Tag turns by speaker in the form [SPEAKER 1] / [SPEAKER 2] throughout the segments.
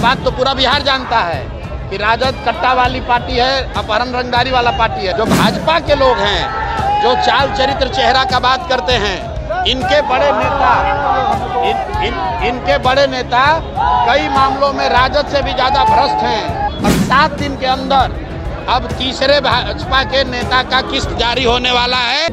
[SPEAKER 1] बात तो पूरा बिहार जानता है कि राजद कट्टा वाली पार्टी है, अपहरण रंगदारी वाला पार्टी है। जो भाजपा के लोग हैं, जो चाल चरित्र चेहरा का बात करते हैं, इनके बड़े नेता कई मामलों में राजद से भी ज्यादा भ्रष्ट हैं। और 7 दिन के अंदर अब तीसरे भाजपा के नेता का किस्त जारी होने वाला है।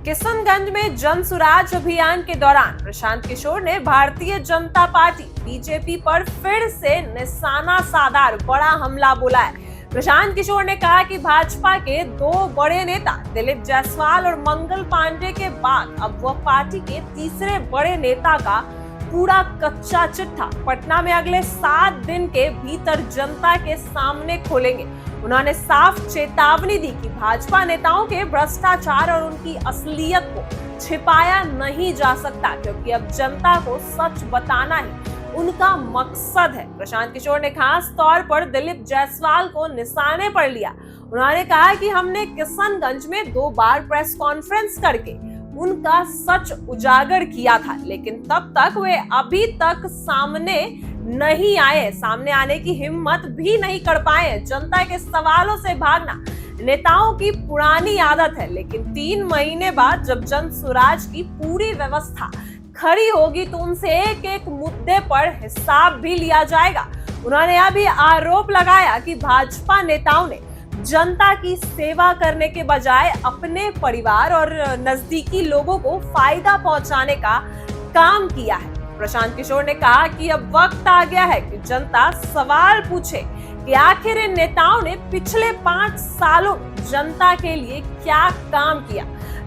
[SPEAKER 2] किशनगंज में जन सुराज अभियान के दौरान प्रशांत किशोर ने भारतीय जनता पार्टी बीजेपी पर फिर से निशाना साधा बड़ा हमला बोला है। प्रशांत किशोर ने कहा कि भाजपा के 2 बड़े नेता दिलीप जायसवाल और मंगल पांडे के बाद अब वह पार्टी के तीसरे बड़े नेता का पूरा कच्चा चिट्ठा पटना में अगले 7 दिन के भीतर जनता के सामने खोलेंगे। उन्होंने साफ चेतावनी दी कि भाजपा नेताओं के भ्रष्टाचार और उनकी असलियत को छिपाया नहीं जा सकता, क्योंकि अब जनता को सच बताना ही उनका मकसद है। प्रशांत किशोर ने खास तौर पर दिलीप जायसवाल को निशाने पर लिया। उन्होंने कहा कि हमने किशनगंज में 2 बार प्रेस कॉन्फ्रेंस करके उनका सच उजागर किया था, लेकिन तब तक वे अभी तक सामने नहीं आए, सामने आने की हिम्मत भी नहीं कर पाए। जनता के सवालों से भागना नेताओं की पुरानी आदत है, लेकिन 3 महीने बाद जब जन सुराज की पूरी व्यवस्था खड़ी होगी तो उनसे एक एक मुद्दे पर हिसाब भी लिया जाएगा। उन्होंने यह भी आरोप लगाया कि भाजपा नेताओं ने जनता की सेवा करने के बजाय अपने परिवार और नजदीकी लोगों को फायदा पहुंचाने का काम किया है। प्रशांत किशोर ने कहा कि अब वक्त आ गया है कि जनता सवाल पूछे कि आखिर इन नेताओं ने पिछले 5 सालों जनता के लिए क्या काम किया।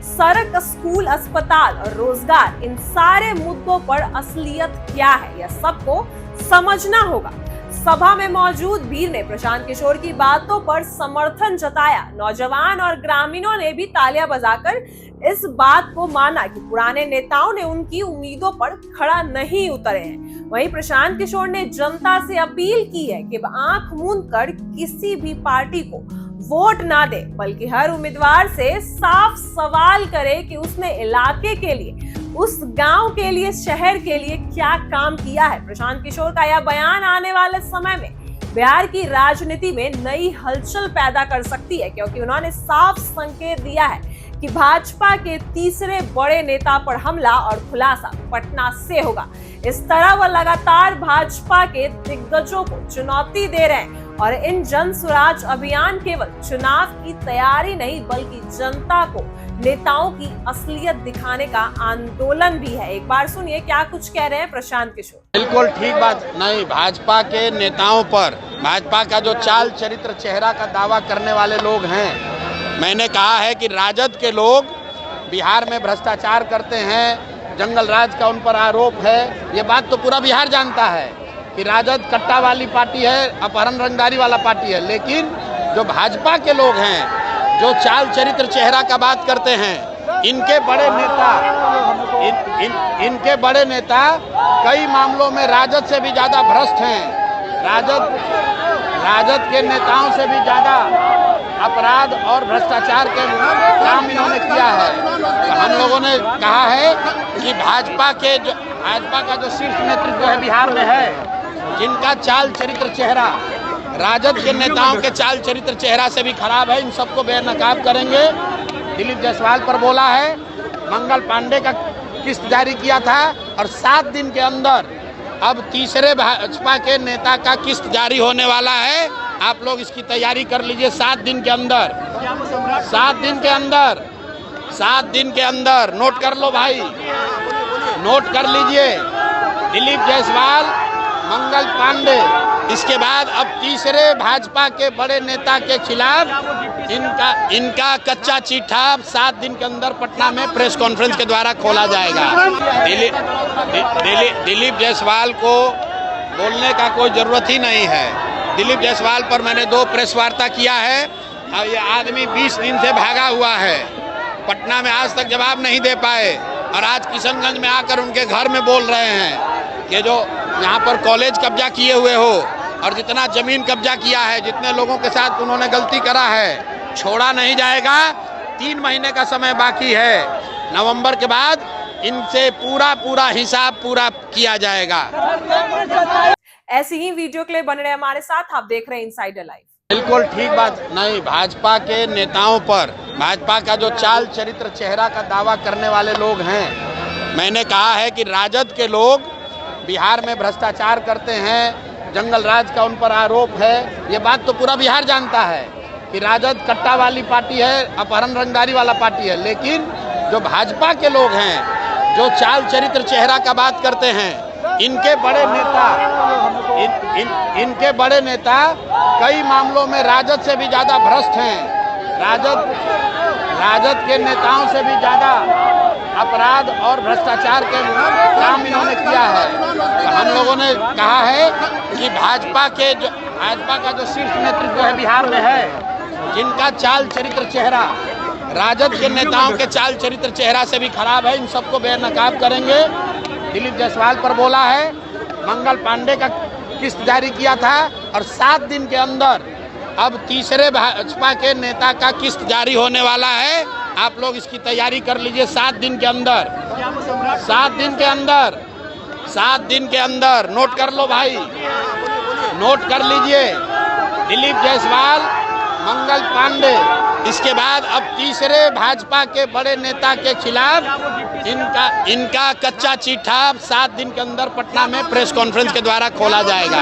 [SPEAKER 2] सड़क, स्कूल, अस्पताल और रोजगार, इन सारे मुद्दों पर असलियत क्या है, यह सबको समझना होगा। सभा में मौजूद भीड़ ने प्रशांत किशोर की बातों पर समर्थन जताया। नौजवान और ग्रामीणों ने भी तालियां बजाकर इस बात को माना कि पुराने नेताओं ने उनकी उम्मीदों पर खरा नहीं उतरे हैं। वहीं प्रशांत किशोर ने जनता से अपील की है कि वह आंख मूंद कर किसी भी पार्टी को वोट ना दे, बल्कि हर उम्मीदवार से साफ सवाल करे कि उसने इलाके के लिए, उस गांव के लिए, शहर के लिए क्या काम किया है। प्रशांत किशोर का यह बयान आने वाले समय में बिहार की राजनीति में नई हलचल पैदा कर सकती है, क्योंकि उन्होंने साफ संकेत दिया है कि भाजपा के तीसरे बड़े नेता पर हमला और खुलासा पटना से होगा। इस तरह वह लगातार भाजपा के दिग्गजों को चुनौती दे रहे हैं और इन जन सुराज अभियान केवल चुनाव की तैयारी नहीं, बल्कि जनता को नेताओं की असलियत दिखाने का आंदोलन भी है। एक बार सुनिए क्या कुछ कह रहे हैं प्रशांत किशोर।
[SPEAKER 1] बिल्कुल ठीक बात नहीं। भाजपा के नेताओं पर, भाजपा का जो चाल चरित्र चेहरा का दावा करने वाले लोग हैं, मैंने कहा है कि राजद के लोग बिहार में भ्रष्टाचार करते हैं, जंगल राज का उन पर आरोप है। ये बात तो पूरा बिहार जानता है कि राजद कट्टा वाली पार्टी है, अपहरण रंगदारी वाला पार्टी है। लेकिन जो भाजपा के लोग हैं, जो चाल चरित्र चेहरा का बात करते हैं, इनके बड़े नेता कई मामलों में राजद से भी ज्यादा भ्रष्ट हैं। राजद के नेताओं से भी ज्यादा अपराध और भ्रष्टाचार के काम इन्होंने किया है। तो हम लोगों ने कहा है कि भाजपा का जो शीर्ष नेतृत्व है बिहार में है, जिनका चाल चरित्र चेहरा राजद के नेताओं के चाल चरित्र चेहरा से भी खराब है, इन सबको बेनकाब करेंगे। दिलीप जायसवाल पर बोला है, मंगल पांडे का किस्त जारी किया था और 7 दिन के अंदर अब तीसरे भाजपा के नेता का किस्त जारी होने वाला है। आप लोग इसकी तैयारी कर लीजिए। 7 दिन के अंदर, 7 दिन के अंदर नोट कर लो भाई, नोट कर लीजिए। दिलीप जायसवाल, मंगल पांडे, इसके बाद अब तीसरे भाजपा के बड़े नेता के खिलाफ इनका कच्चा चिट्ठा 7 दिन के अंदर पटना में प्रेस कॉन्फ्रेंस के द्वारा खोला जाएगा। दिलीप जायसवाल को बोलने का कोई जरूरत ही नहीं है। दिलीप जायसवाल पर मैंने 2 प्रेस वार्ता किया है और ये आदमी 20 दिन से भागा हुआ है। पटना में आज तक जवाब नहीं दे पाए और आज किशनगंज में आकर उनके घर में बोल रहे हैं कि जो यहाँ पर कॉलेज कब्जा किए हुए हो और जितना जमीन कब्जा किया है, जितने लोगों के साथ उन्होंने गलती करा है, छोड़ा नहीं जाएगा। 3 महीने का समय बाकी है। नवंबर के बाद इनसे पूरा हिसाब पूरा किया जाएगा।
[SPEAKER 2] ऐसी ही वीडियो के लिए बने रहे हमारे साथ। आप देख रहे हैं इनसाइडर लाइव।
[SPEAKER 1] बिल्कुल ठीक बात नहीं, भाजपा के नेताओं पर, भाजपा का जो चाल चरित्र चेहरा का दावा करने वाले लोग हैं, मैंने कहा है कि राजद के लोग बिहार में भ्रष्टाचार करते हैं, जंगल राज का उन पर आरोप है। ये बात तो पूरा बिहार जानता है कि राजद कट्टा वाली पार्टी है, अपहरण रंगदारी वाला पार्टी है। लेकिन जो भाजपा के लोग हैं, जो चाल चरित्र चेहरा का बात करते हैं, इनके बड़े नेता कई मामलों में राजद से भी ज्यादा भ्रष्ट हैं। राजद के नेताओं से भी ज्यादा अपराध और भ्रष्टाचार के काम इन्होंने किया है। तो हम लोगों ने कहा है कि भाजपा का जो शीर्ष नेतृत्व है बिहार में है, जिनका चाल चरित्र चेहरा राजद के नेताओं के चाल चरित्र चेहरा से भी खराब है, इन सबको बेनकाब करेंगे। दिलीप जायसवाल पर बोला है, मंगल पांडे का किस्त जारी किया था और 7 दिन के अंदर अब तीसरे भाजपा के नेता का किस्त जारी होने वाला है। आप लोग इसकी तैयारी कर लीजिए। 7 दिन के अंदर, 7 दिन के अंदर नोट कर लो भाई, नोट कर लीजिए। दिलीप जायसवाल, मंगल पांडे, इसके बाद अब तीसरे भाजपा के बड़े नेता के खिलाफ इनका कच्चा चिट्ठा 7 दिन के अंदर पटना में प्रेस कॉन्फ्रेंस के द्वारा खोला जाएगा।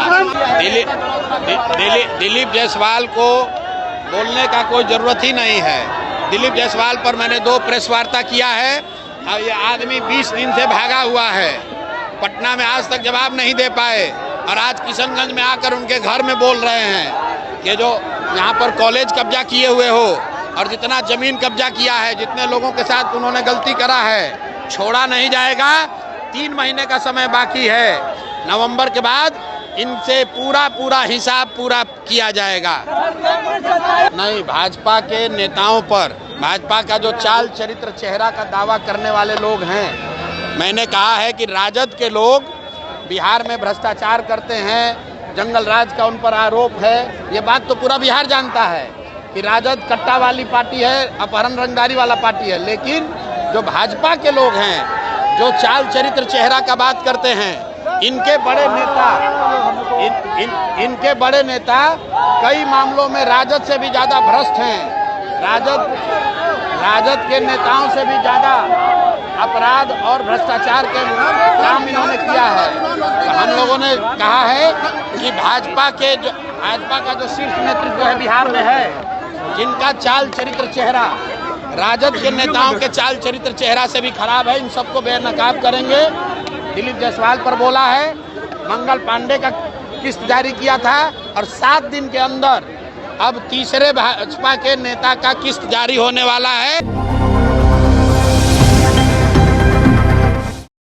[SPEAKER 1] दिलीप जायसवाल को बोलने का कोई जरूरत ही नहीं है। दिलीप जायसवाल पर मैंने 2 प्रेस वार्ता किया है और ये आदमी 20 दिन से भागा हुआ है, पटना में आज तक जवाब नहीं दे पाए और आज किशनगंज में आकर उनके घर में बोल रहे हैं कि जो यहाँ पर कॉलेज कब्जा किए हुए हो और जितना जमीन कब्जा किया है, जितने लोगों के साथ उन्होंने गलती करा है, छोड़ा नहीं जाएगा। 3 महीने का समय बाकी है, नवंबर के बाद इनसे पूरा हिसाब पूरा किया जाएगा। नहीं, भाजपा के नेताओं पर, भाजपा का जो चाल चरित्र चेहरा का दावा करने वाले लोग हैं, मैंने कहा है कि राजद के लोग बिहार में भ्रष्टाचार करते हैं, जंगल राज का उन पर आरोप है। ये बात तो पूरा बिहार जानता है कि राजद कट्टा वाली पार्टी है, अपहरण रंगदारी वाला पार्टी है। लेकिन जो भाजपा के लोग हैं, जो चाल चरित्र चेहरा का बात करते हैं, इनके बड़े नेता कई मामलों में राजद से भी ज्यादा भ्रष्ट हैं। राजद के नेताओं से भी ज्यादा अपराध और भ्रष्टाचार के काम इन्होंने किया है। तो हम लोगों ने कहा है कि भाजपा का जो शीर्ष नेतृत्व है बिहार में है, जिनका चाल चरित्र चेहरा राजद के नेताओं के चाल चरित्र चेहरा से भी खराब है, इन सबको बेनकाब करेंगे। दिलीप जायसवाल पर बोला है, मंगल पांडे का किस्त जारी किया था और 7 दिन के अंदर अब तीसरे भाजपा के नेता का किस्त जारी होने वाला है।